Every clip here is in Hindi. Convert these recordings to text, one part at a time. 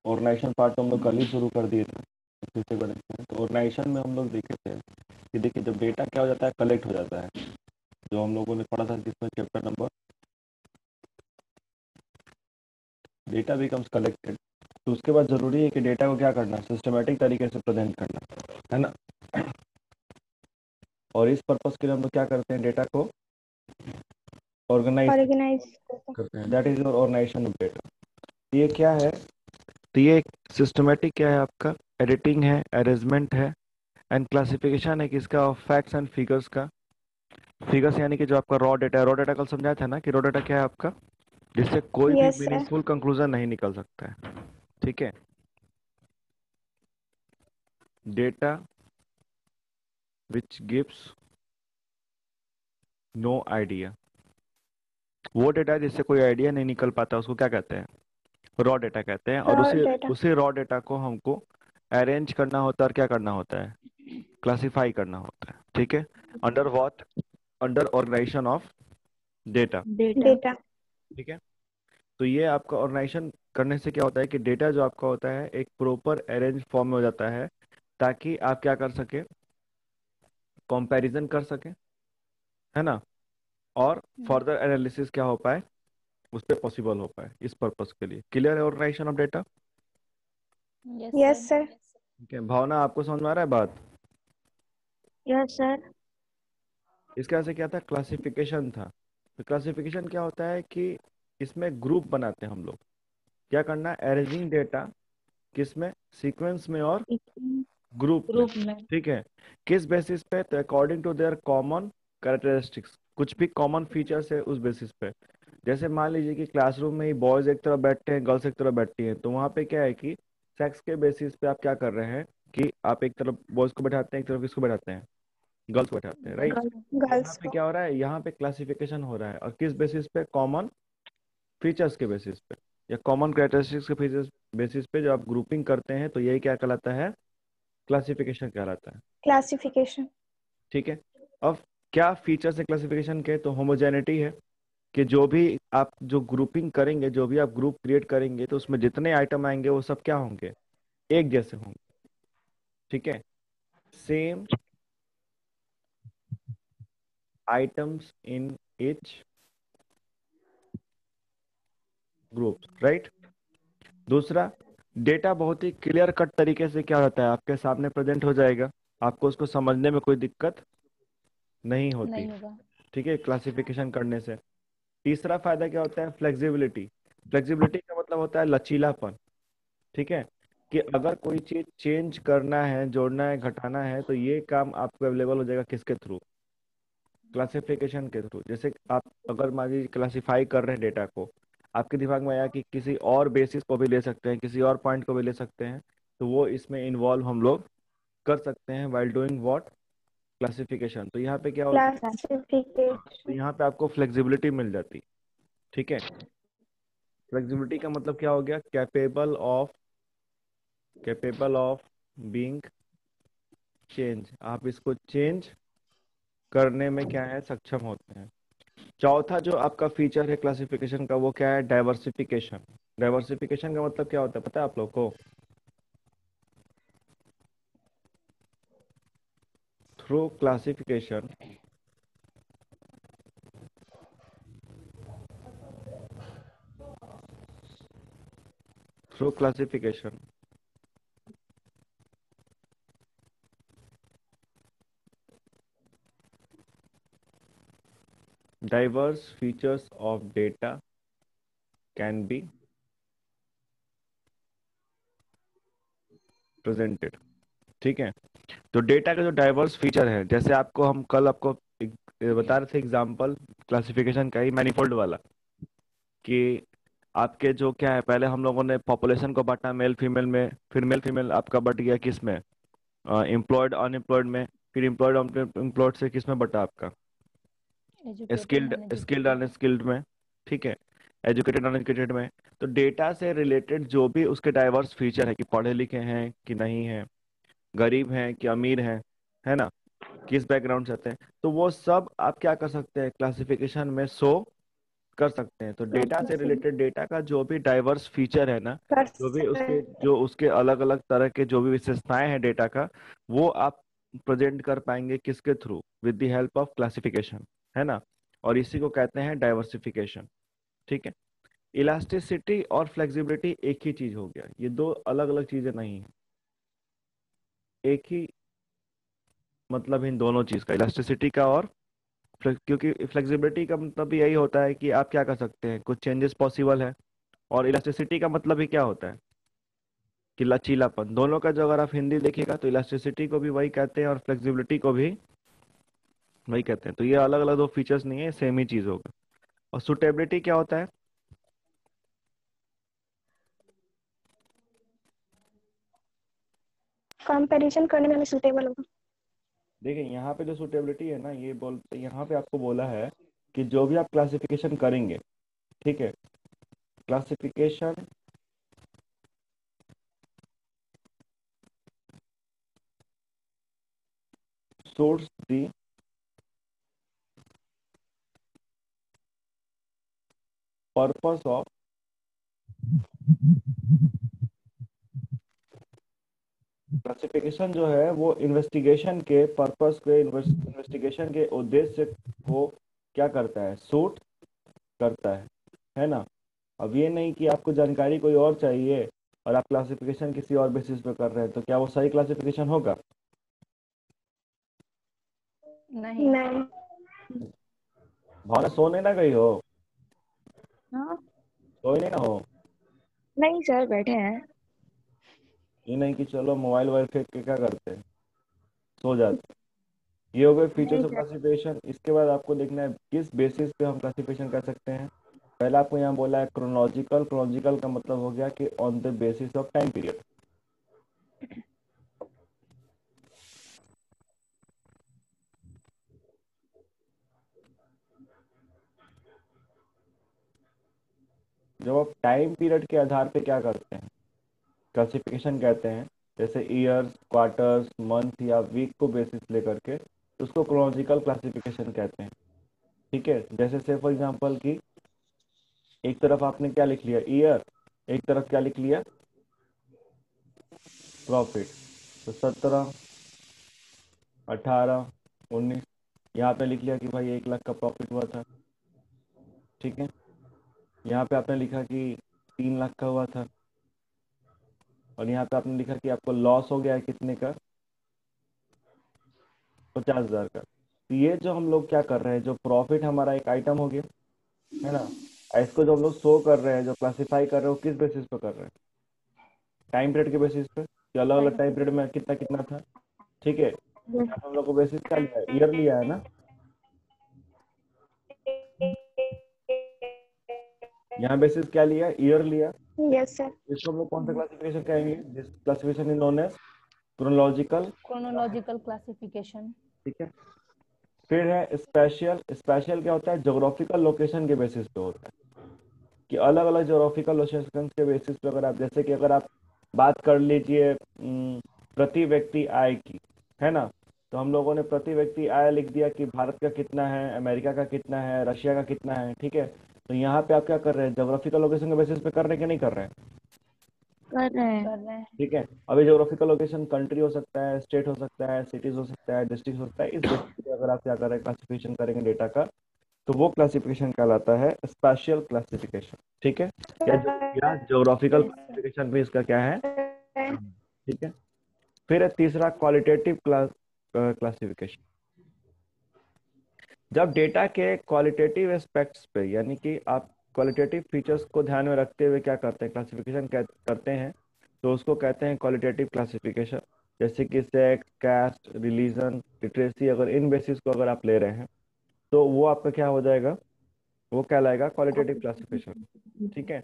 ऑर्गेनाइजेशन पार्ट तो हम लोग कल ही शुरू कर दिए थे, फिर से बढ़ते हैं। तो ऑर्गेनाइजेशन में हम लोग देखे थे कि देखिए जब डेटा क्या हो जाता है, कलेक्ट हो जाता है, जो हम लोगों ने पढ़ा था जिसमें chapter number data becomes collected. तो उसके बाद ज़रूरी है कि डेटा को क्या करना, सिस्टमेटिक तरीके से प्रेजेंट करना है ना। और इस पर्पस के लिए हम लोग क्या करते हैं, डेटा को ऑर्गेनाइज करते हैं। That is your organisation of data. ये क्या है, तो ये सिस्टमेटिक क्या है आपका, एडिटिंग है, अरेंजमेंट है एंड क्लासिफिकेशन है किसका, ऑफ फैक्ट्स एंड फिगर्स का। फिगर्स यानी कि जो आपका रॉ डेटा है, रॉ डेटा कल समझाया था ना कि रॉ डेटा क्या है आपका, जिससे कोई भी मीनिंगफुल कंक्लूजन नहीं निकल सकता है। ठीक है, data which gives no idea, वो डेटा जिससे कोई आइडिया नहीं निकल पाता उसको क्या कहते हैं, रॉ डेटा कहते हैं। और उसी रॉ डेटा को हमको अरेंज करना होता है और क्या करना होता है, क्लासिफाई करना होता है। ठीक है, under what, under organisation of data. Data. ठीक है, तो ये आपका ऑर्गेनाइजेशन करने से क्या होता है कि डेटा जो आपका होता है एक प्रॉपर अरेंज फॉर्म में हो जाता है, ताकि आप क्या कर सके, कंपैरिजन कर सके, है ना, और फर्दर एनालिसिस क्या हो पाए उस पर पॉसिबल हो पाए। इस पर्पस के लिए क्लियर है organisation of data. Yes sir. ठीक है, भावना आपको समझ में आ रहा है बात। Yes sir. इसके वजह से क्या था, क्लासिफिकेशन था। तो क्लासिफिकेशन क्या होता है कि इसमें ग्रुप बनाते हैं हम लोग, क्या करना है, अरेंजिंग डेटा किसमें, सीक्वेंस में और ग्रुप में। ठीक है, किस बेसिस पे, तो according to their common characteristics, कुछ भी कॉमन फीचर्स है उस बेसिस पे। जैसे मान लीजिए कि क्लासरूम में ही बॉयज एक तरफ बैठते हैं, गर्ल्स एक तरफ बैठती हैं, तो वहाँ पे क्या है कि सेक्स के बेसिस पे आप क्या कर रहे हैं कि आप एक तरफ बॉयज को बैठाते हैं, एक तरफ किसको बैठाते हैं, गर्ल्स को बैठाते हैं, राइट। यहाँ पे क्या हो रहा है, यहाँ पे क्लासिफिकेशन हो रहा है, और किस बेसिस पे, कॉमन फीचर्स के बेसिस पे या कॉमन कैरेक्टरिस्टिक्स के फीचर्स बेसिस पे। जब आप ग्रुपिंग करते हैं तो यही क्या कहलाता है, क्लासिफिकेशन कहलाता है। क्लासिफिकेशन। ठीक है, अब क्या फीचर्स है क्लासिफिकेशन के, तो होमोजेनिटी है, कि जो भी आप जो ग्रुपिंग करेंगे, जो भी आप ग्रुप क्रिएट करेंगे, तो उसमें जितने आइटम आएंगे वो सब क्या होंगे, एक जैसे होंगे। ठीक है, same items in each group, right. दूसरा, डेटा बहुत ही क्लियर कट तरीके से क्या होता है, आपके सामने प्रेजेंट हो जाएगा, आपको उसको समझने में कोई दिक्कत नहीं होती। ठीक है, क्लासिफिकेशन करने से। तीसरा फायदा क्या होता है, फ्लेक्सिबिलिटी। फ्लेक्सिबिलिटी का मतलब होता है लचीलापन। ठीक है, कि अगर कोई चीज चेंज करना है, जोड़ना है, घटाना है, तो ये काम आपको अवेलेबल हो जाएगा किसके थ्रू, क्लासिफिकेशन के थ्रू। जैसे आप अगर मान लीजिए क्लासिफाई कर रहे हैं डेटा को, आपके दिमाग में आया कि किसी और बेसिस को भी ले सकते हैं, किसी और पॉइंट को भी ले सकते हैं, तो वो इसमें इन्वॉल्व हम लोग कर सकते हैं वाइल डूइंग व्हाट, क्लासिफिकेशन। तो यहाँ पे क्या होता है, तो यहाँ पे आपको फ्लेक्सिबिलिटी मिल जाती। ठीक है, फ्लेक्सिबिलिटी का मतलब क्या हो गया, कैपेबल ऑफ बीइंग चेंज, आप इसको चेंज करने में क्या है, सक्षम होते हैं। चौथा जो आपका फीचर है क्लासिफिकेशन का, वो क्या है, डाइवर्सिफिकेशन। डाइवर्सिफिकेशन का मतलब क्या होता है पता है आप लोग को, through classification through classification diverse features of data can be presented। ठीक है, तो डेटा का जो डाइवर्स फीचर है, जैसे आपको हम कल आपको बता रहे थे एग्जांपल क्लासिफिकेशन का ही, मैनिफोल्ड वाला, कि आपके जो क्या है, पहले हम लोगों ने पॉपुलेशन को बांटा मेल फीमेल में, फिर मेल फीमेल आपका बट गया किस में, एम्प्लॉयड अनएम्प्लॉयड में, फिर एम्प्लॉयड अनएम्प्लॉयड से किस में बटा आपका, स्किल्ड अनस्किल्ड में। ठीक है, एजुकेटेड अनएजुकेटेड में। तो डेटा से रिलेटेड जो भी उसके डाइवर्स फीचर है, कि पढ़े लिखे हैं कि नहीं है, गरीब हैं कि अमीर हैं, है ना, किस बैकग्राउंड से आते हैं, तो वो सब आप क्या कर सकते हैं, क्लासिफिकेशन में शो कर सकते हैं। तो डेटा से कर रिलेटेड, डेटा का जो भी डाइवर्स फीचर है ना, जो भी उसके सकते जो उसके अलग अलग तरह के जो भी विशेषताएं हैं डेटा का, वो आप प्रेजेंट कर पाएंगे किसके through? With the help of classification, है ना। और इसी को कहते हैं डाइवर्सिफिकेशन। ठीक है। इलास्टिसिटी और फ्लेक्सिबिलिटी एक ही चीज हो गया, ये दो अलग अलग चीजें नहीं है, एक ही मतलब इन दोनों चीज का, इलास्टिसिटी का और क्योंकि फ्लेक्सिबिलिटी का मतलब भी यही होता है कि आप क्या कर सकते हैं, कुछ चेंजेस पॉसिबल है। और इलास्टिसिटी का मतलब ही क्या होता है कि लचीलापन। दोनों का जो अगर आप हिंदी देखिएगा तो इलास्टिसिटी को भी वही कहते हैं और फ्लेक्सिबिलिटी को भी वही कहते हैं। तो ये अलग अलग दो फीचर्स नहीं है, सेम ही चीज होगा। और सुटेबिलिटी क्या होता है? कंपैरिजन करने में हमें सुटेबल होगा। देखिए यहाँ पे जो सुटेबिलिटी है ना, ये यहाँ पे आपको बोला है कि जो भी आप क्लासिफिकेशन करेंगे, ठीक है, classification source the purpose of classification जो है वो इन्वेस्टिगेशन के पर्पस के, इन्वेस्टिगेशन के उद्देश्य को क्या करता है? सूट करता है ना। अब ये नहीं कि आपको जानकारी कोई और चाहिए और आप क्लासिफिकेशन किसी और बेसिस पे कर रहे हैं, तो क्या वो सही क्लासिफिकेशन होगा? नहीं। भावना सोने ना गई हो? हाँ। सोए नहीं ना हो? नहीं सर, बैठे हैं। ये नहीं कि चलो मोबाइल वोबाइल फेंक के क्या करते हैं, सो जाते हैं। ये हो गए फीचर्स नहीं ऑफ सर। क्लासिफिकेशन। इसके बाद आपको देखना है किस बेसिस पे हम क्लासिफिकेशन कर सकते हैं। पहला आपको यहाँ बोला है क्रोनोलॉजिकल। क्रोनोलॉजिकल का मतलब हो गया कि on the basis of time period. जब आप टाइम पीरियड के आधार पे क्या करते हैं, क्लासिफिकेशन कहते हैं, जैसे ईयर्स, क्वार्टर्स, मंथ या वीक को बेसिस लेकर के, तो उसको क्रोनोलॉजिकल क्लासिफिकेशन कहते हैं। ठीक है। जैसे से फॉर एग्जांपल कि एक तरफ आपने क्या लिख लिया, ईयर, एक तरफ क्या लिख लिया, प्रॉफिट। तो 17, 18, 19, यहाँ पे लिख लिया कि भाई 1 लाख का प्रॉफिट हुआ था। ठीक है। यहाँ पे आपने लिखा कि 3 लाख का हुआ था। और यहाँ पे आपने लिखा कि आपको लॉस हो गया है कितने का, 50,000 का। तो ये जो हम लोग क्या कर रहे हैं, जो प्रॉफिट हमारा एक आइटम हो गया, है ना, इसको जो हम लोग शो कर रहे हैं, जो क्लासिफाई कर रहे हैं, वो किस बेसिस पे कर रहे हैं? टाइम पीरियड के बेसिस पे, कि अलग अलग टाइम पीरियड में कितना कितना था। ठीक है। यहाँ पे हम लोग को बेसिस क्या लिया है, ईयर लिया है ना। यहाँ बेसिस क्या लिया, ईयर लिया। Yes sir. इसको हम लोग कौन सा क्लासिफिकेशन कहेंगे? This classification is known as chronological. Chronological classification. ठीक है। फिर है स्पेशल। स्पेशल क्या होता है? ज्योग्राफिकल लोकेशन के बेसिस पे होता है, कि अलग अलग ज्योग्राफिकल लोकेशन के बेसिस पे, अगर आप जैसे कि अगर आप बात कर लीजिए प्रति व्यक्ति आय की, है ना, तो हम लोगों ने प्रति व्यक्ति आय लिख दिया कि भारत का कितना है, अमेरिका का कितना है, रशिया का कितना है। ठीक है। तो यहाँ पे आप क्या कर रहे हैं, ज्योग्राफिकल लोकेशन के बेसिस पे कर रहे हैं कि नहीं कर रहे हैं? कर रहे हैं। कर रहे हैं। ठीक है। अभी ज्योग्राफिकल लोकेशन कंट्री हो सकता है, स्टेट हो सकता है, सिटीज हो सकता है, डिस्ट्रिक्ट हो सकता है। इस बेसिस पे अगर आप क्या कर रहे हैं, क्लासिफिकेशन करेंगे डेटा का, तो वो क्लासिफिकेशन कहलाता है स्पेशियल क्लासिफिकेशन। ठीक है। या ज्योग्राफिकल यस सर। क्लासिफिकेशन भी इसका क्या है? ठीक है। फिर है तीसरा क्वालिटेटिव क्लासिफिकेशन। जब डेटा के क्वालिटेटिव एस्पेक्ट्स पे, यानी कि आप क्वालिटेटिव फीचर्स को ध्यान में रखते हुए क्या करते हैं, क्लासिफिकेशन करते हैं, तो उसको कहते हैं क्वालिटेटिव क्लासिफिकेशन। जैसे कि सेक्स, कास्ट, रिलीजन, लिटरेसी, अगर इन बेसिस को अगर आप ले रहे हैं, तो वो आपका क्या हो जाएगा, वो कहलाएगा क्वालिटेटिव क्लासिफिकेशन। ठीक है।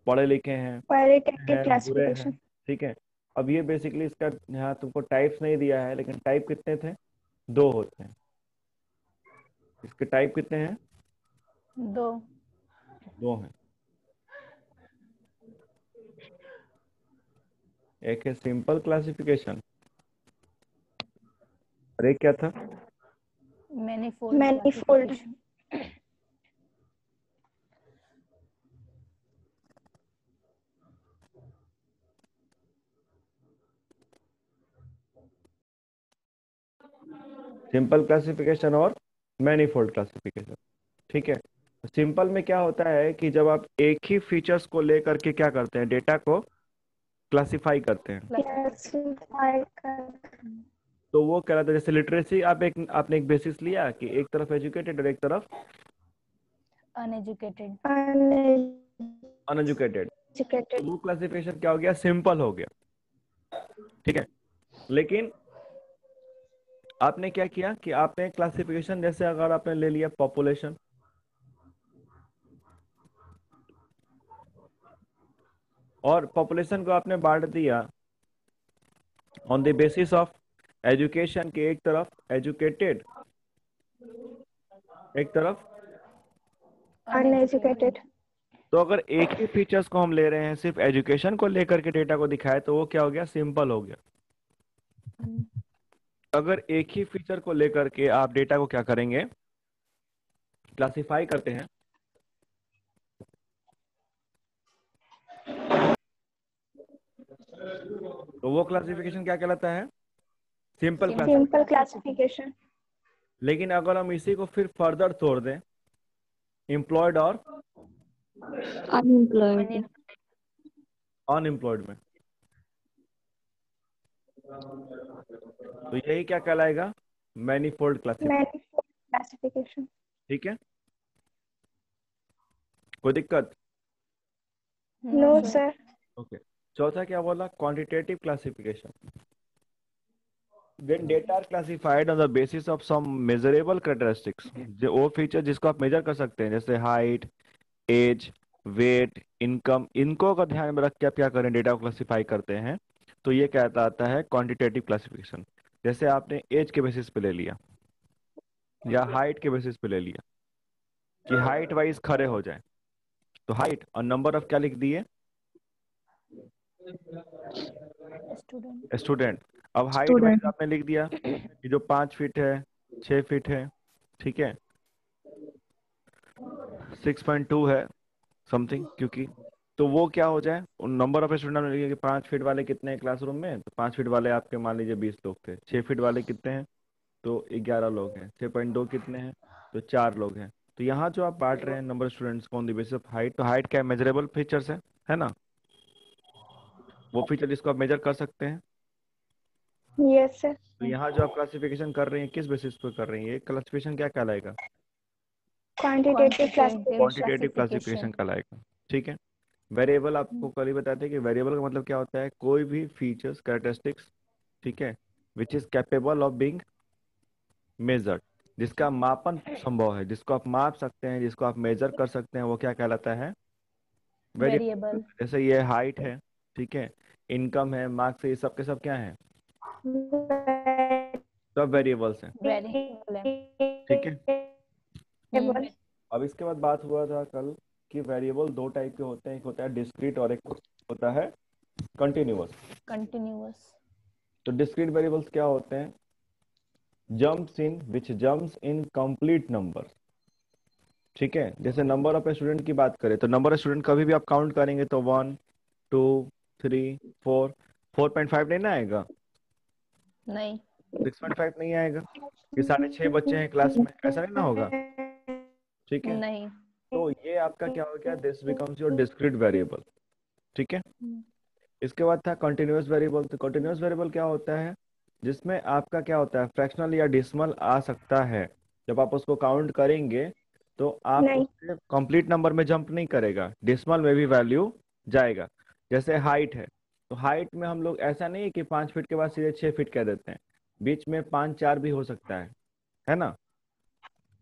पढ़े लिखे क्वालिटेटिव हैं, बुरे हैं। क्लासिफिकेशन। ठीक है। अब ये बेसिकली इसका यहाँ तुमको टाइप्स नहीं दिया है, लेकिन टाइप कितने थे? 2 होते हैं। इसके टाइप कितने हैं? 2। 2 हैं। एक है सिंपल क्लासिफिकेशन और एक क्या था? Manifold manifold. Classification. Simple classification और मैनीफोल्ड क्लासिफिकेशन। ठीक है, सिंपल में क्या होता है कि जब आप एक ही फीचर्स को लेकर के क्या करते हैं, डेटा को क्लासिफाई करते हैं, क्लासिफाई कर तो वो कहलाता है। जैसे लिटरेसी आपने एक बेसिस लिया कि एक तरफ एजुकेटेड और एक तरफ अनएजुकेटेड। अनएजुकेटेड, तो अनएजुकेटेड। वो क्लासिफिकेशन क्या हो गया, सिंपल हो गया। ठीक है, लेकिन आपने क्या किया कि आपने क्लासिफिकेशन, जैसे अगर आपने ले लिया पॉपुलेशन, और पॉपुलेशन को आपने बांट दिया on the basis of education के, एक तरफ एजुकेटेड, एक तरफ। अनएजुकेटेड। तो अगर एक ही फीचर्स को हम ले रहे हैं, सिर्फ एजुकेशन को लेकर के डेटा को दिखाए, तो वो क्या हो गया, सिंपल हो गया। अगर एक ही फीचर को लेकर के आप डेटा को क्या करेंगे, क्लासिफाई करते हैं, तो वो क्लासिफिकेशन क्या कहलाता है, सिंपल क्लासिफिकेशन। Simple classification. लेकिन अगर हम इसी को फिर फर्दर तोड़ दें, एम्प्लॉयड और अनएम्प्लॉयड। अनएम्प्लॉयड में, तो यही क्या कहलाएगा, मैनीफोल्ड क्लासिफिकेशन। Manifold classification. ठीक है, कोई दिक्कत? No sir. ओके, चौथा क्या बोला, quantitative classification. When data are classified on the basis of some measurable characteristics, जो वो फीचर जिसको आप मेजर कर सकते हैं, जैसे हाइट, एज, वेट, इनकम, इनको अगर ध्यान में रख के आप क्या करें, डेटा को क्लासिफाई करते हैं, तो ये कहता आता है क्वांटिटेटिव क्लासिफिकेशन। जैसे आपने एज के बेसिस पे ले लिया या हाइट के बेसिस पे ले लिया कि हाइट वाइज खड़े हो जाए, तो हाइट और नंबर ऑफ क्या लिख दिए, स्टूडेंट। स्टूडेंट। अब हाइट वाइज स्टूडेंट। आपने लिख दिया कि जो 5 फीट है, 6 फीट है, ठीक है, 6.2 है समथिंग, क्योंकि तो वो क्या हो जाए, नंबर ऑफ स्टूडेंट लिखिए कि 5 फीट वाले कितने हैं क्लासरूम में, तो 5 फीट वाले आपके मान लीजिए 20 लोग थे। 6 फीट वाले कितने हैं, तो 11 लोग हैं। 6.2 कितने हैं, तो 4 लोग हैं। तो यहाँ जो आप बांट रहे हैं नंबर ऑफ स्टूडेंट्स को on the basis of height, तो हाइट क्या मेजरेबल फीचर्स है ना, वो फीचर जिसको आप मेजर कर सकते हैं। Yes sir. तो यहाँ जो आप क्लासिफिकेशन कर रहे हैं, किस बेसिस पे कर रहे हैं, ये क्लासिफिकेशन क्या कहलाएगा, क्वांटिटेटिव क्वांटिटेटिव क्लासिफिकेशन। क्लासिफिकेशन कहलाएगा। ठीक है, वेरिएबल आपको कल ही बताते हैं कि वेरिएबल का मतलब क्या होता है, कोई भी फीचर्स, कैरेक्टरिस्टिक्स, ठीक है, which is capable of being measured, जिसका मापन संभव है, जिसको आप माप सकते हैं, जिसको आप मेजर कर सकते हैं, वो क्या कहलाता है, वेरिएबल। वेरिएबल। जैसे ये हाइट है, ठीक है, इनकम है, मार्क्स है, ये सब के सब क्या है, सब वेरिएबल्स हैं। वेरिएबल है। ठीक है, वेरिएबल। अब इसके बाद बात हुआ था कल कि वेरिएबल दो टाइप के होते हैं, एक होता है डिस्क्रीट और एक होता है कंटिन्यूअस। कंटिन्यूअस। तो डिस्क्रीट वेरिएबल्स क्या होते हैं, jumps in which jumps in complete number. ठीक है, जैसे नंबर ऑफ स्टूडेंट की बात करें, तो नंबर ऑफ स्टूडेंट कभी भी आप काउंट करेंगे तो 1 2 3 4, 4.5 नहीं ना आएगा, नहीं। 6.5 नहीं आएगा, कि 6.5 बच्चे हैं क्लास में, ऐसा नहीं ना होगा। ठीक है, नहीं। तो ये आपका क्या हो गया, this becomes your discrete variable. ठीक है, इसके बाद था कंटिन्यूअस वेरिएबल। तो कंटिन्यूअस वेरिएबल क्या होता है, जिसमें आपका क्या होता है, फ्रैक्शनल या डिसिमल आ सकता है। जब आप उसको काउंट करेंगे तो आप नहीं। उससे कंप्लीट नंबर में जंप नहीं करेगा, डिसिमल में भी वैल्यू जाएगा। जैसे हाइट है, तो हाइट में हम लोग ऐसा नहीं है कि 5 फीट के बाद सीधे 6 फीट कह देते हैं, बीच में 5 4 भी हो सकता है ना,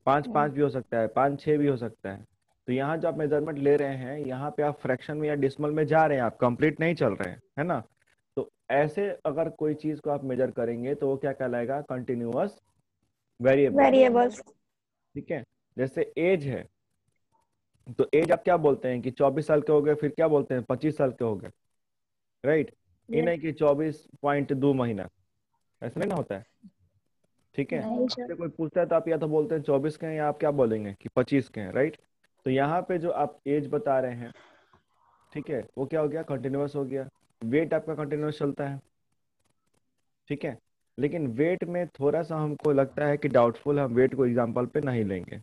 5 5 भी हो सकता है, 5 6 भी हो सकता है। तो यहाँ जो आप मेजरमेंट ले रहे हैं, यहाँ पे आप फ्रैक्शन में या डिसिमल में जा रहे हैं, आप कंप्लीट नहीं चल रहे हैं, है ना। तो ऐसे अगर कोई चीज को आप मेजर करेंगे तो वो क्या कहलाएगा, कंटिन्यूअस वेरिएबल। वेरिएबल्स। ठीक है, जैसे एज है, तो एज आप क्या बोलते हैं कि 24 साल के हो गए, फिर क्या बोलते हैं 25 साल के हो गए, राइट। ये नहीं कि 24.2 महीना, ऐसा नहीं ना होता है। ठीक है, नहीं। आपसे कोई पूछता है तो आप या तो बोलते हैं 24 के हैं, या आप क्या बोलेंगे कि 25 के हैं, राइट। तो यहाँ पे जो आप एज बता रहे हैं, ठीक है, वो क्या हो गया, कंटिन्यूअस हो गया। वेट आपका कंटिन्यूअस चलता है। ठीक है, लेकिन वेट में थोड़ा सा हमको लगता है कि डाउटफुल, हम वेट को एग्जाम्पल पे नहीं लेंगे,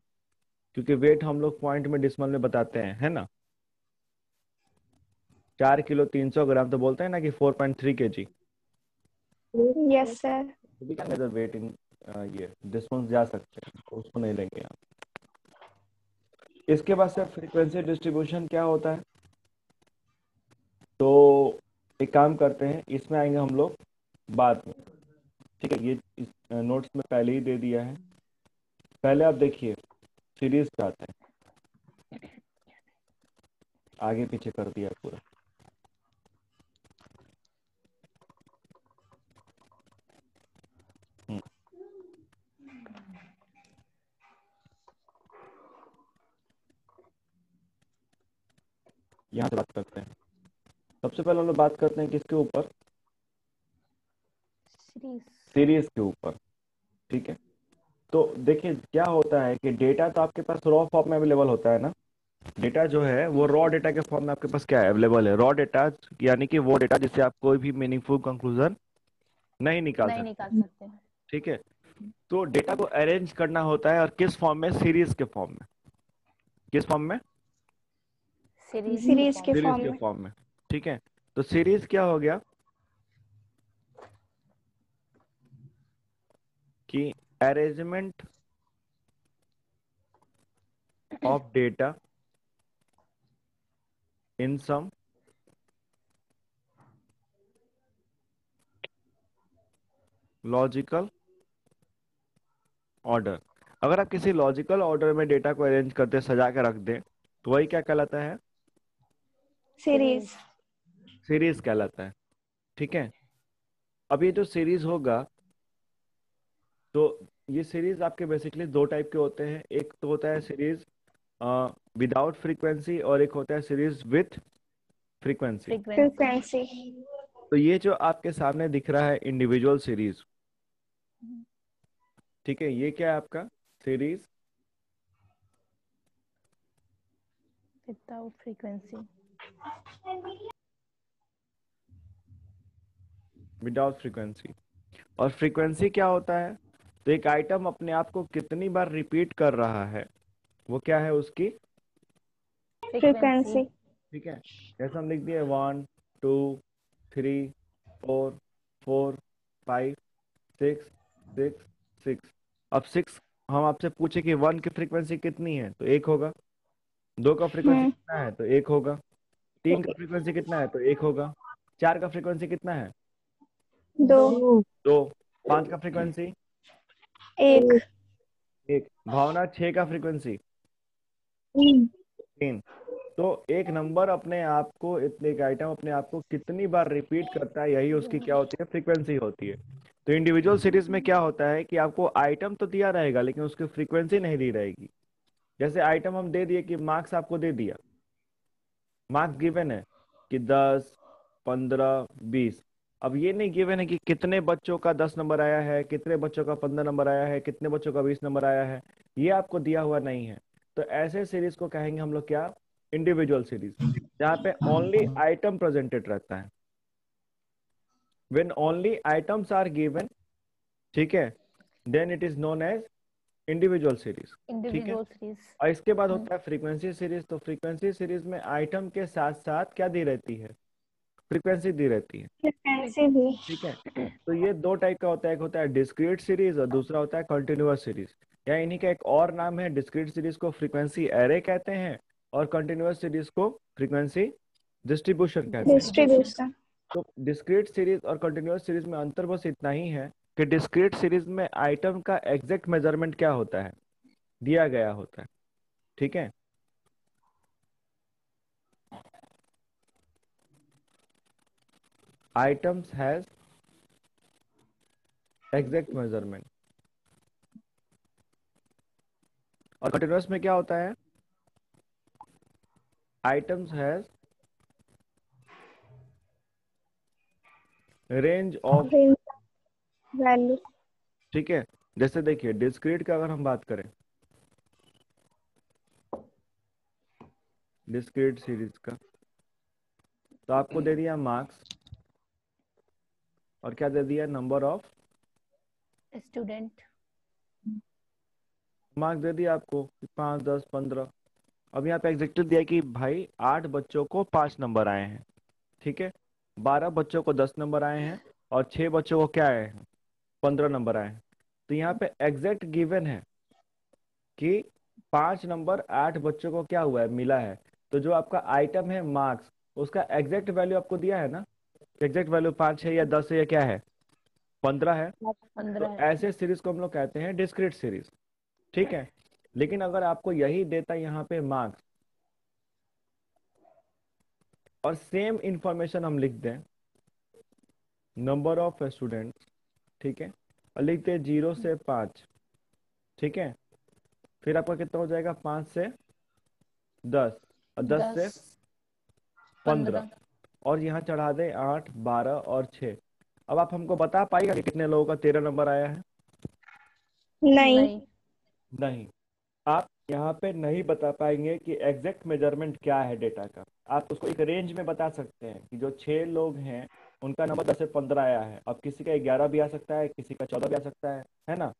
क्योंकि वेट हम लोग पॉइंट में डिसमल में बताते हैं, है ना। 4 किलो 300 ग्राम तो बोलते हैं ना कि 4.3 kg। Yes sir. तो भी क्या वेट इन ये डिसमल जा सकते हैं, तो उसको नहीं लेंगे आप। इसके बाद से फ्रीक्वेंसी डिस्ट्रीब्यूशन क्या होता है, तो एक काम करते हैं, इसमें आएंगे हम लोग बाद में। ठीक है, ये इस नोट्स में पहले ही दे दिया है। पहले आप देखिए सीरीज पे आते हैं, आगे पीछे कर दिया पूरा। हम्म, यहाँ से बात करते हैं। सबसे पहले हम लोग बात करते हैं किसके ऊपर, सीरीज। सीरीज के ऊपर। ठीक है, तो देखिए क्या होता है कि डेटा तो आपके पास रॉ फॉर्म में अवेलेबल होता है ना। डेटा जो है वो रॉ डेटा के फॉर्म में आपके पास क्या है, अवेलेबल है। रॉ डेटा यानी कि वो डेटा जिससे आप कोई भी मीनिंगफुल कंक्लूजन नहीं निकाल नहीं सकते। निकाल सकते हैं। ठीक है, तो डेटा को अरेंज करना होता है, और किस फॉर्म में, सीरीज के फॉर्म में। किस फॉर्म में, सीरीज के सीरीज के फॉर्म सीरीज फॉर्म के में। फॉर्म में। ठीक है, तो सीरीज क्या हो गया कि arrangement of data in some logical order. अगर आप किसी लॉजिकल ऑर्डर में डेटा को अरेंज करते, सजा के रख दें, तो वही क्या कहलाता है, सीरीज। सीरीज कहलाता है। ठीक है, अब ये जो सीरीज होगा, तो ये सीरीज आपके बेसिकली दो टाइप के होते हैं। एक तो होता है सीरीज विदाउट फ्रीक्वेंसी, और एक होता है series with frequency. Frequency. Frequency. तो ये जो आपके सामने दिख रहा है इंडिविजुअल सीरीज, ठीक है, ये क्या है आपका series without frequency. Without frequency. और फ्रीक्वेंसी क्या होता है, तो एक आइटम अपने आप को कितनी बार रिपीट कर रहा है, वो क्या है उसकी फ्रीक्वेंसी। फ्रीक्वेंसी। ठीक है, जैसे हम लिख दिए 1 2 3 4 5 6 6 6। अब 6, हम आपसे पूछे कि 1 की फ्रीक्वेंसी कितनी है, तो 1 होगा। 2 का फ्रीक्वेंसी हम्म। कितना है, तो 1 होगा। 3 का फ्रीक्वेंसी कितना है, तो 1 होगा। 4 का फ्रीक्वेंसी कितना है, दो। 2। 5 का फ्रीक्वेंसी एक। 1। भावना 6 का फ्रीक्वेंसी तीन। 3। तो एक नंबर अपने आप को, इतने एक आइटम अपने आप को कितनी बार रिपीट करता है, यही उसकी क्या होती है, फ्रीक्वेंसी होती है। तो इंडिविजुअल सीरीज में क्या होता है कि आपको आइटम तो दिया रहेगा, लेकिन उसकी फ्रीक्वेंसी नहीं दी रहेगी। जैसे आइटम हम दे दिए कि मार्क्स आपको दे दिया, मार्क्स गिवन है कि 10 15 20। अब ये नहीं गिवन है कि कितने बच्चों का 10 नंबर आया है, कितने बच्चों का 15 नंबर आया है, कितने बच्चों का 20 नंबर आया है, ये आपको दिया हुआ नहीं है। तो ऐसे सीरीज को कहेंगे हम लोग क्या, इंडिविजुअल सीरीज, जहाँ पे ओनली आइटम प्रेजेंटेड रहता है। When only items are given, ठीक है, then it is known as individual series. ठीक है, इंडिविजुअल सीरीज। और इसके बाद होता है फ्रीक्वेंसी सीरीज। तो फ्रीक्वेंसी सीरीज में आइटम के साथ साथ क्या दी रहती है, फ्रीक्वेंसी दी रहती है। फ्रीक्वेंसी भी। ठीक है, तो ये दो टाइप का होता है, एक होता है डिस्क्रीट सीरीज और दूसरा होता है कंटिन्यूअस सीरीज। या इन्हीं का एक और नाम है, डिस्क्रीट सीरीज को फ्रीक्वेंसी एरे कहते हैं, और कंटिन्यूअस सीरीज को फ्रीक्वेंसी डिस्ट्रीब्यूशन कहते हैं। डिस्ट्रीब्यूशन। तो डिस्क्रीट सीरीज और कंटिन्यूअस सीरीज में अंतर बस इतना ही है कि डिस्क्रीट सीरीज में आइटम का एग्जैक्ट मेजरमेंट क्या होता है, दिया गया होता है। ठीक है, आइटम्स हैज एग्जैक्ट मेजरमेंट। और कंटिन्यूअस में क्या होता है, items has range of. Value. ठीक है, जैसे देखिए डिस्क्रीट का अगर हम बात करें, डिस्क्रीट सीरीज का, तो आपको दे दिया मार्क्स, और क्या दे दिया, नंबर ऑफ स्टूडेंट। मार्क्स दे दिया आपको 5, 10, 15। अब यहाँ पे एग्जेक्टिव दिया कि भाई 8 बच्चों को 5 नंबर आए हैं, ठीक है। 12 बच्चों को 10 नंबर आए हैं और 6 बच्चों को क्या आए हैं, 15 नंबर आए हैं। तो यहाँ पे एग्जैक्ट गिवन है कि 5 नंबर 8 बच्चों को क्या हुआ है, मिला है। तो जो आपका आइटम है मार्क्स, उसका एग्जैक्ट वैल्यू आपको दिया है ना, एग्जैक्ट वैल्यू 5 है या 10 है या क्या है, 15 है। 15 तो है। ऐसे सीरीज को हम लोग कहते हैं डिस्क्रीट सीरीज, ठीक है। लेकिन अगर आपको यही देता यहाँ पे मार्क्स और सेम इंफॉर्मेशन हम लिख दें, नंबर ऑफ स्टूडेंट्स, ठीक है, और लिखते हैं 0 से 5, ठीक है। फिर आपका कितना हो जाएगा, 5 से 10 और 10 से 10, 15, 15। और यहाँ चढ़ा दें 8, 12 और 6। अब आप हमको बता पाएगा कि कितने लोगों का 13 नंबर आया है? नहीं। नहीं। नहीं। आप यहाँ पे नहीं बता पाएंगे कि एग्जैक्ट मेजरमेंट क्या है डेटा का। आप उसको एक रेंज में बता सकते हैं कि जो 6 लोग हैं उनका नंबर 10 से 15 आया है। अब किसी का 11 भी आ सकता है, किसी का 14 भी आ सकता है ना।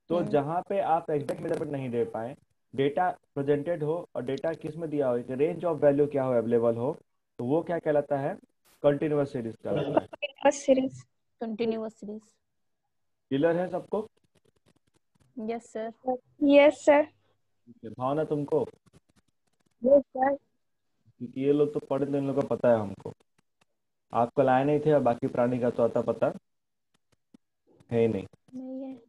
तो जहाँ पे आप एग्जैक्ट मेजरमेंट नहीं दे पाए, डेटा प्रेजेंटेड हो और डेटा किस में दिया हो, एक रेंज ऑफ वैल्यू क्या हो, अवेलेबल हो, तो वो क्या कहलाता है, कंटिन्यूअस सीरीज कहलाता है। बस सीरीज। Continuous series. क्लियर है सबको? Yes sir. Yes sir. Bhavna तुमको? Yes sir. क्योंकि ये लोग तो पढ़े तो इन लोग का पता है हमको। आप कल आए नहीं थे और बाकी प्राणी का तो आता पता है ही नहीं। नहीं है।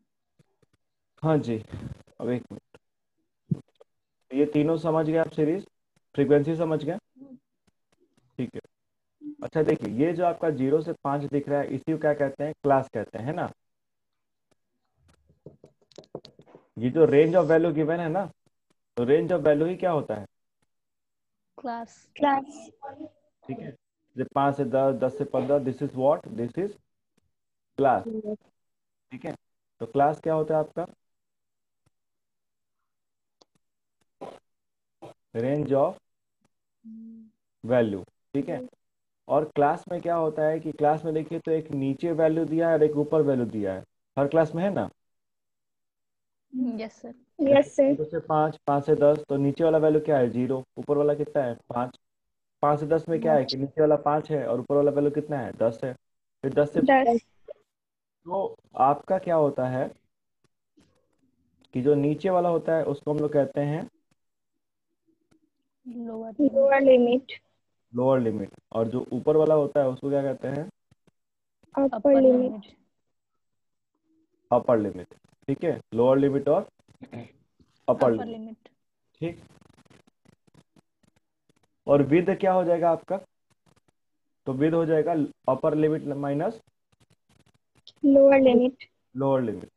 हाँ जी। अब एक मिनट, ये तीनों समझ गए आप, सीरीज फ्रीक्वेंसी समझ गए, ठीक है। अच्छा देखिए, ये जो आपका 0 से 5 दिख रहा है, इसी को क्या कहते हैं, क्लास कहते हैं, है ना। ये जो रेंज ऑफ वैल्यू गिवन है ना, तो रेंज ऑफ वैल्यू ही क्या होता है, क्लास। क्लास। ठीक है। जैसे 5 से 10, 10 से 15, this is what, this is class, ठीक है। तो क्लास क्या होता है आपका, रेंज ऑफ वैल्यू, ठीक है। और क्लास में क्या होता है कि क्लास में देखिए तो एक नीचे वैल्यू दिया है और एक ऊपर वैल्यू दिया है, हर क्लास में है ना। Yes sir. Yes sir. 0 से 5, 5 से 10, तो नीचे वाला वैल्यू क्या है, 0, ऊपर वाला कितना है, 5। 5 से 10 में क्या है कि नीचे वाला 5 है और ऊपर वाला वैल्यू कितना है, 10 है। फिर 10 से 10। तो आपका क्या होता है कि जो नीचे वाला होता है उसको हम लोग कहते हैं lower lower limit. Limit. Lower limit, और जो ऊपर वाला होता है उसको क्या कहते हैं, upper upper limit. Limit. Upper limit, ठीक है। लोअर लिमिट और अपर अपर लिमिट, लिमिट। ठीक। और विद क्या हो जाएगा आपका, तो विद हो जाएगा upper limit minus lower limit. Lower limit,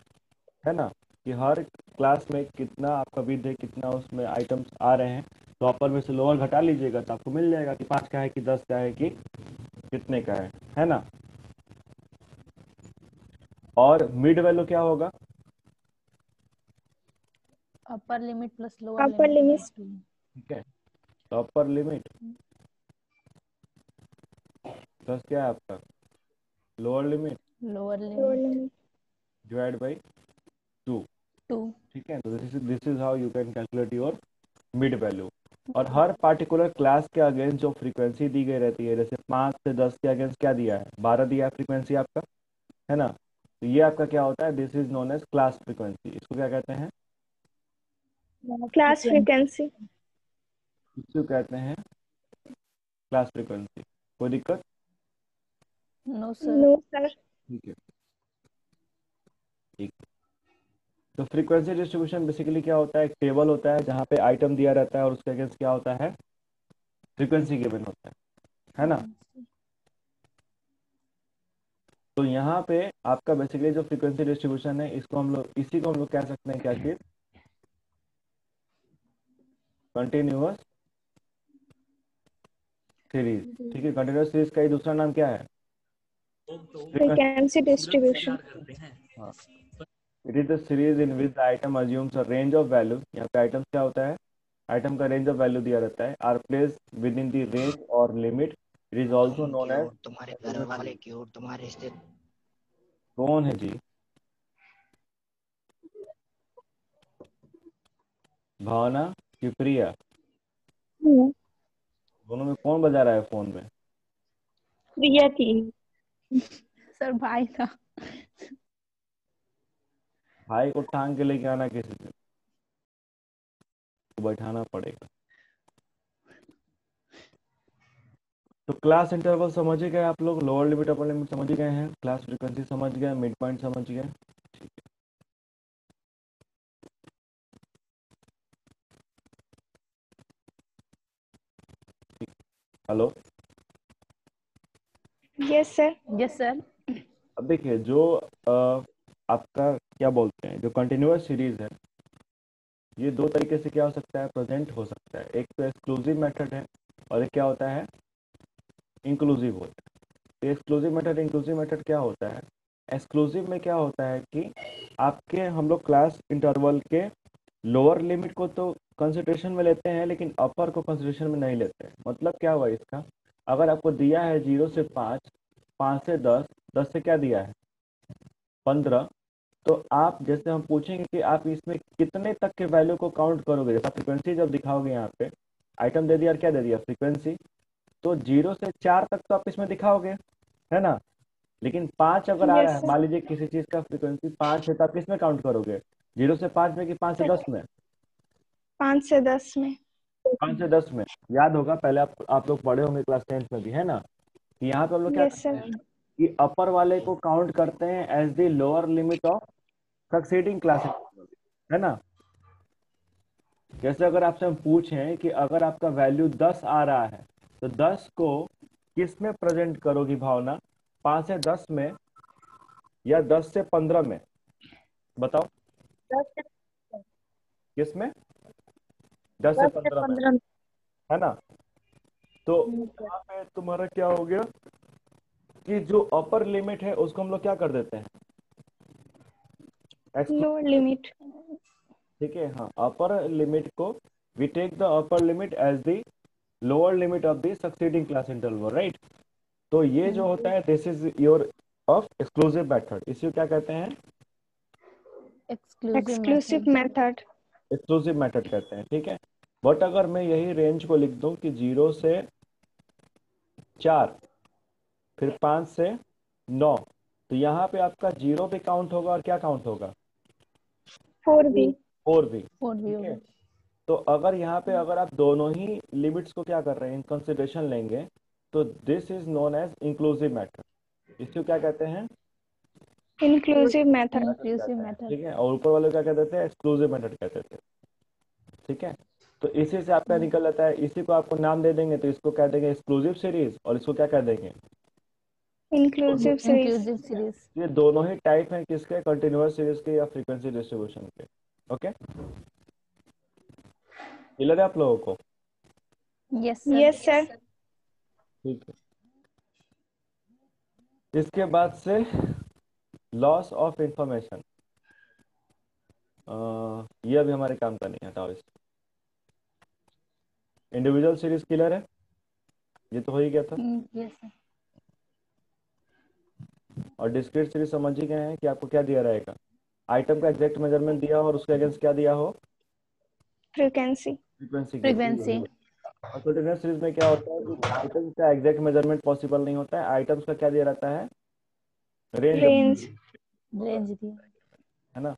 है ना। कि हर क्लास में कितना आपका विद है, कितना उसमें आइटम्स आ रहे हैं, तो अपर में से लोअर घटा लीजिएगा तो आपको मिल जाएगा कि 5 का है कि 10 का है कि कितने का है ना। और मिड वैल्यू क्या होगा, upper limit plus lower upper limit limit. By 2। ठीक है। तो अपर लिमिट प्लस क्या है आपका, lower limit lower lower limit limit. Divide by 2, 2। ठीक है। तो this is how you can calculate your mid value. और हर पार्टिकुलर क्लास के अगेंस्ट जो फ्रीक्वेंसी दी गई रहती है, जैसे 5 से 10 के अगेंस्ट क्या दिया है, 12 दिया है फ्रीक्वेंसी आपका, है ना। तो ये आपका क्या होता है, this is known as class frequency. इसको क्या कहते हैं, क्लास फ्रीक्वेंसी। इसको कहते हैं क्लास फ्रीक्वेंसी। कोई दिक्कत? No sir. No sir. ठीक है, ठीक। तो फ्रीक्वेंसी डिस्ट्रीब्यूशन बेसिकली क्या होता है, एक टेबल होता है जहाँ पे आइटम दिया रहता है और उसके अगेंस्ट क्या होता है, फ्रीक्वेंसी गिवन होता है ना। तो यहाँ पे आपका बेसिकली जो फ्रीक्वेंसी डिस्ट्रीब्यूशन है, इसको हम लोग, इसी को हम लोग कह सकते हैं क्या चीज, कंटिन्यूअस सीरीज, ठीक है। कंटिन्यूअस सीरीज का ही दूसरा नाम क्या है, फ्रीक्वेंसी डिस्ट्रीब्यूशन। हाँ। It is the series in which the item assumes a range of value. यहाँ पे आइटम क्या होता है, आइटम का रेंज ऑफ वैल्यू दिया रहता है, are place within the range और लिमिट। इट इज ऑल्सो तुम नोन एज क्यों, तुम्हारे घर वाले क्यों, तुम्हारे रिश्ते। कौन है जी, भावना कि प्रिया? हम्म, दोनों में कौन बजा रहा है फोन में? प्रिया थी। सर भाई था। भाई को टांग के लेके आना किसी से, तो बैठाना पड़ेगा। तो क्लास इंटरवल समझ ही गए आप लोग, लोअर लिमिट अपर लिमिट समझ ही गए हैं, क्लास फ्रीक्वेंसी समझ गए, मिड पॉइंट समझ गए। Hello. Yes sir. Yes sir. अब देखिए, जो आपका क्या बोलते हैं, जो कंटिन्यूअस सीरीज है, ये दो तरीके से क्या हो सकता है, प्रेजेंट हो सकता है। एक तो एक्सक्लूसिव मेथड है, और एक क्या होता है, इंक्लूसिव होता है। तो एक्सक्लूसिव मेथड, इंक्लूसिव मेथड क्या होता है? एक्सक्लूसिव में क्या होता है कि आपके हम लोग क्लास इंटरवल के लोअर लिमिट को तो कंसिडरेशन में लेते हैं, लेकिन अपर को कंसिडरेशन में नहीं लेते हैं। मतलब क्या हुआ इसका? अगर आपको दिया है 0 से 5, 5 से 10, 10 से क्या दिया है, 15, तो आप जैसे हम पूछेंगे कि आप इसमें कितने तक के वैल्यू को काउंट करोगे, जैसा फ्रीक्वेंसी जब दिखाओगे, यहाँ पे आइटम दे दिया और क्या दे दिया, फ्रीक्वेंसी। तो 0 से 4 तक तो आप इसमें दिखाओगे, है ना? लेकिन 5 अगर आ रहा यस है, सर। मान लीजिए किसी चीज का फ्रीक्वेंसी 5 है, तो आप किस में काउंट करोगे, 0 से 5 में कि 5 से 10 में? 5 से 10 में। 5 से 10 में। याद होगा, पहले आप लोग पढ़े होंगे क्लास 10th में भी, है ना, कि यहाँ पे हम लोग क्या यस करते सर। हैं कि अपर वाले को काउंट करते हैं as the lower limit of succeeding classes, है ना? जैसे अगर आपसे हम पूछें कि अगर आपका वैल्यू 10 आ रहा है, तो 10 को किस में प्रेजेंट करोगी भावना, 5 से 10 में या 10 से 15 में? बताओ, 10 से किस में? 10 से 15 में, 15 में। है ना? तो यहाँ पे तुम्हारा क्या हो गया कि जो अपर लिमिट है उसको हम लोग क्या कर देते हैं, लोअर एक्सक्लूसिव। लिमिट। ठीक है, हाँ, अपर लिमिट को we take the upper limit as the lower limit of the succeeding class interval, right? तो ये जो होता है, this is your of exclusive method. इसे क्या कहते हैं, exclusive exclusive method. Method. Exclusive method कहते हैं, ठीक है। बट अगर मैं यही रेंज को लिख दूं कि 0 से 4, फिर 5 से 9, तो यहाँ पे आपका 0 भी काउंट होगा और क्या काउंट होगा, 4 भी। 4 भी। फोर भी ठीक है, होगा। तो अगर यहाँ पे अगर आप दोनों ही लिमिट्स को क्या कर रहे हैं, इन कंसिडरेशन लेंगे, तो this is known as inclusive method. इसको क्या कहते हैं, इंक्लूसिव मेथड। मेथड इंक्लूसिव कहते हैं, मेथड। ठीक है। और ऊपर वाले क्या कहते थे, एक्सक्लूसिव मेथड कहते थे, ठीक है। तो इसी से आपका निकल जाता है, इसी को आपको नाम दे देंगे, तो इसको कह देंगे एक्सक्लूसिव सीरीज, और इसको क्या कह देंगे, इंक्लूसिव सीरीज। Inclusive series. ये दोनों ही टाइप हैं किसके, कंटिन्यूअस सीरीज के या फ्रीक्वेंसी डिस्ट्रीब्यूशन के। ओके, क्लियर है आप लोगों को? Yes sir. Yes sir. ठीक है। इसके बाद से लॉस ऑफ इंफॉर्मेशन, ये अभी हमारे काम का नहीं है, हटाओ इस। इंडिविजुअल सीरीज क्लियर है, ये तो हो ही गया था। Yes sir. और डिस्क्रीट सीरीज समझ ही गए हैं कि आपको क्या दिया रहेगा, आइटम का एग्जैक्ट मेजरमेंट दिया हो और उसके अगेंस्ट क्या दिया हो, फ्रीक्वेंसी। Frequency given. फ्रीक्वेंसी। और कंटिन्यूअस सीरीज में क्या होता है कि आइटम्स का एग्जैक्ट मेजरमेंट पॉसिबल नहीं होता है, आइटम्स का क्या दिया रहता है, रेंज, रेंज। रेंज दी। है ना?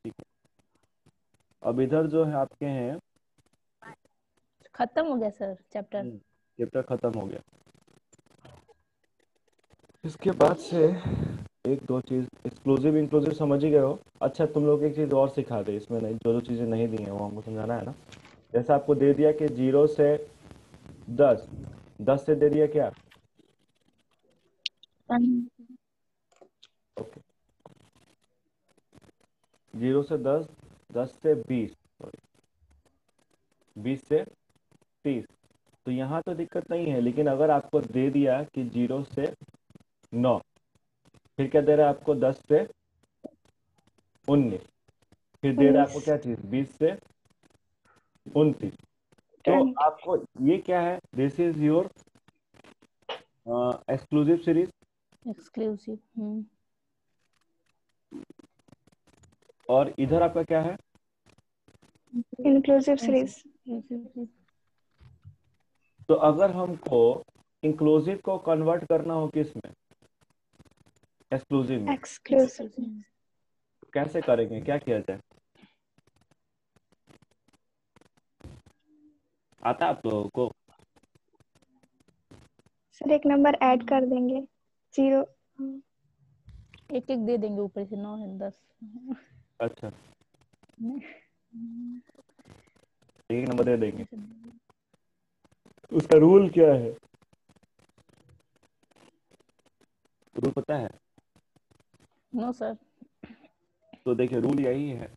ठीक है। अब इधर जो है आपके हैं, खत्म हो गया सर चैप्टर। चैप्टर खत्म हो गया। इसके बाद से एक दो चीज, एक्सक्लूसिव इंक्लूसिव समझ ही गए हो। अच्छा, तुम लोग एक चीज और सिखा दे इसमें, नहीं, जो जो चीजें नहीं दी हैं वो हमको समझाना है ना। जैसे आपको दे दिया कि 0 से 10, 10 से दे दिया क्या, ओके, 0 से 10, 10 से 20, सॉरी, 20 से 30, तो यहाँ तो दिक्कत नहीं है। लेकिन अगर आपको दे दिया कि 0 से 9, फिर क्या दे रहा है आपको, 10 से 19, फिर दे रहा है आपको 19। क्या चीज, 20 से 29, तो 20। आपको ये क्या है, this is your exclusive series. Exclusive. और इधर आपका क्या है? Inclusive series. तो अगर हमको इंक्लूसिव को कन्वर्ट करना हो किस में? एक्सक्लूसिव में। एक्सक्लूसिव। कैसे करेंगे, क्या किया जाए? आता है आप लोगों को? सर एक नंबर ऐड कर देंगे 0। एक एक दे देंगे, ऊपर से 9 है 10। अच्छा, एक नंबर दे देंगे। उसका रूल क्या है? रूल पता है? No sir. तो देखिए, रूल यही है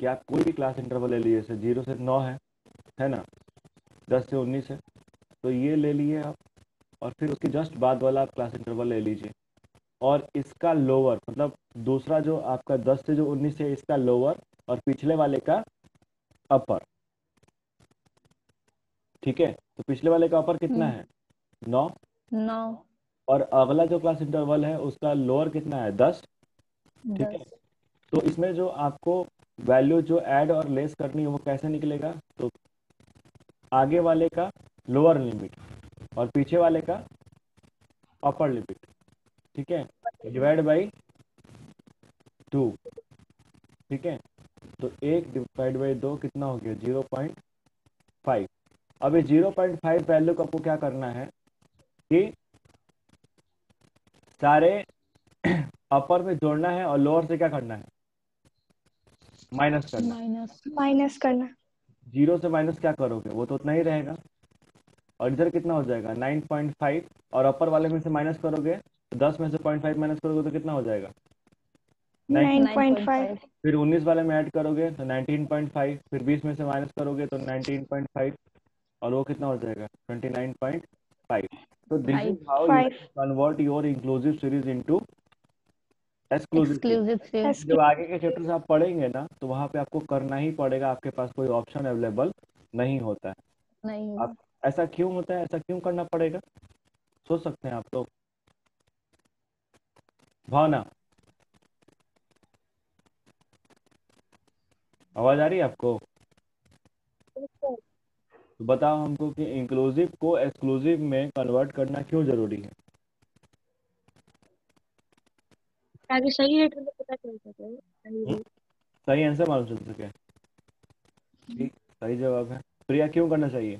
कि आप कोई भी क्लास इंटरवल ले लीजिए, जैसे 0 से 9 है ना, 10 से 19 है, तो ये ले लिए आप, और फिर उसके जस्ट बाद वाला आप क्लास इंटरवल ले लीजिए, और इसका लोअर, मतलब दूसरा जो आपका 10 से जो 19 है इसका लोअर, और पिछले वाले का अपर। ठीक है, तो पिछले वाले का अपर कितना है? 9। 9 और अगला जो क्लास इंटरवल है उसका लोअर कितना है? 10। ठीक है, 10। तो इसमें जो आपको वैल्यू जो ऐड और लेस करनी है वो कैसे निकलेगा? तो आगे वाले का लोअर लिमिट और पीछे वाले का अपर लिमिट। ठीक है, डिवाइड बाई 2। ठीक है, तो 1 डिवाइड बाई 2 कितना हो गया? 0.5। अब ये 0.5 वैल्यू को आपको क्या करना है कि सारे अपर में जोड़ना है और लोअर से क्या करना है? माइनस करना है। माइनस करना। 0 से माइनस क्या करोगे? वो तो उतना ही रहेगा। और इधर कितना हो जाएगा? 9.5। और अपर वाले में से माइनस करोगे तो 10 में से 0.5 माइनस करोगे तो कितना हो जाएगा? 9.5। फिर 19 वाले में ऐड करोगे तो 19.5। फिर 20 में से माइनस करोगे तो 19.5, और वो कितना हो जाएगा? 29.5। तो this is how you 5। Convert your inclusive series into exclusive series. Exclusive series. जब आगे के चैप्टर्स आप पढ़ेंगे ना, तो वहां पे आपको करना ही पड़ेगा, आपके पास कोई ऑप्शन अवेलेबल नहीं होता है। नहीं आप ऐसा क्यों होता है, ऐसा क्यों करना पड़ेगा? सोच सकते हैं आप लोग? भावना, आवाज आ रही है आपको? तो बताओ हमको कि इंक्लूसिव को एक्सक्लूसिव में कन्वर्ट करना क्यों जरूरी है? ताकि सही रेट में पता चल सके सही हम्म? रेट। सही आंसर मालूम चल सके। ठीक, सही जवाब है। प्रिया, क्यों करना चाहिए?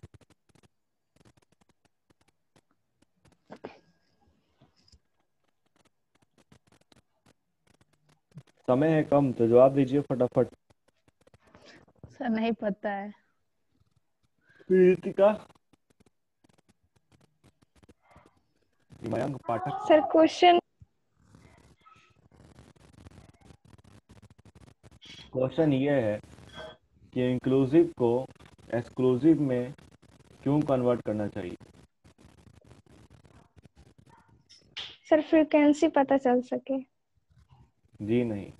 समय है कम, तो जवाब दीजिए फटाफट। सर नहीं पता है। प्रीतिका, मयंक पाठक। सर क्वेश्चन ये है कि इंक्लूसिव को एक्सक्लूसिव में क्यों कन्वर्ट करना चाहिए? सर फ्रीक्वेंसी पता चल सके। जी नहीं,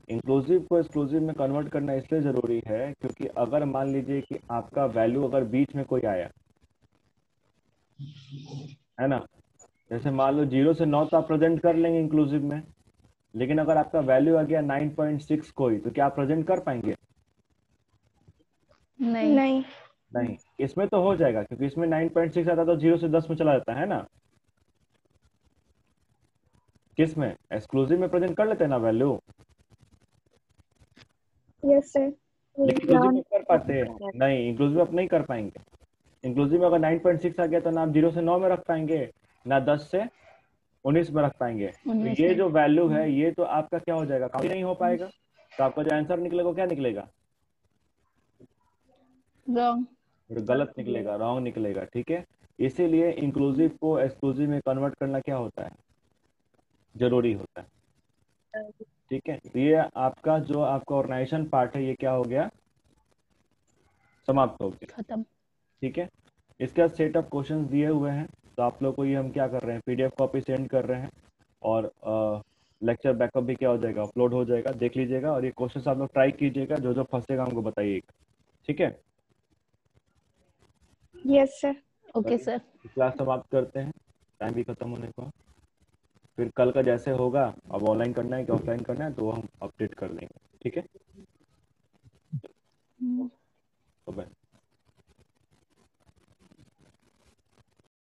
इंक्लूसिव को एक्सक्लूसिव में कन्वर्ट करना इसलिए ज़रूरी है क्योंकि अगर मान लीजिए कि आपका वैल्यू अगर बीच में कोई आया है ना, जैसे मान लो 0 से 9 तो आप प्रेजेंट कर लेंगे इंक्लूसिव में, लेकिन अगर आपका वैल्यू आ गया 9.6 कोई, तो क्या आप प्रेजेंट कर पाएंगे? नहीं नहीं। नहीं। इसमें तो हो जाएगा क्योंकि इसमें 9.6 आता तो 0 से 10 में चला जाता है ना। किस में? एक्सक्लूसिव में प्रेजेंट कर लेते हैं ना वैल्यू, यस सर। लेकिन इंक्लूसिव में कर पाते हैं? नहीं, इंक्लूसिव आप नहीं कर पाएंगे। इंक्लूसिव में अगर 9.6 आ गया तो ना आप 0 से 9 में रख पाएंगे, ना 10 से 19 में रख पाएंगे। तो 19 ये में। जो वैल्यू है ये तो आपका क्या हो जाएगा? काउंट नहीं हो पाएगा। तो आपका जो आंसर निकलेगा वो क्या निकलेगा? रॉन्ग। गलत निकलेगा, रॉन्ग निकलेगा। ठीक है, इसीलिए इंक्लूसिव को एक्सक्लूसिव में कन्वर्ट करना क्या होता है? जरूरी होता है। ठीक है, तो ये आपका जो आपका ऑर्गेनाइजेशन पार्ट है ये क्या हो गया? समाप्त हो गया। खत्म। ठीक है, इसके बाद सेट ऑफ क्वेश्चंस दिए हुए हैं, तो आप लोग को ये हम क्या कर रहे हैं, पीडीएफ कॉपी सेंड कर रहे हैं, और लेक्चर बैकअप भी क्या हो जाएगा? अपलोड हो जाएगा, देख लीजिएगा, और ये क्वेश्चंस आप लोग ट्राई कीजिएगा, जो जो फंसेगा हमको बताइएगा। ठीक है, yes sir. Okay sir. Class समाप्त करते हैं, टाइम भी खत्म होने को। फिर कल का जैसे होगा, अब ऑनलाइन करना है कि ऑफलाइन करना है तो हम अपडेट कर देंगे। ठीक है।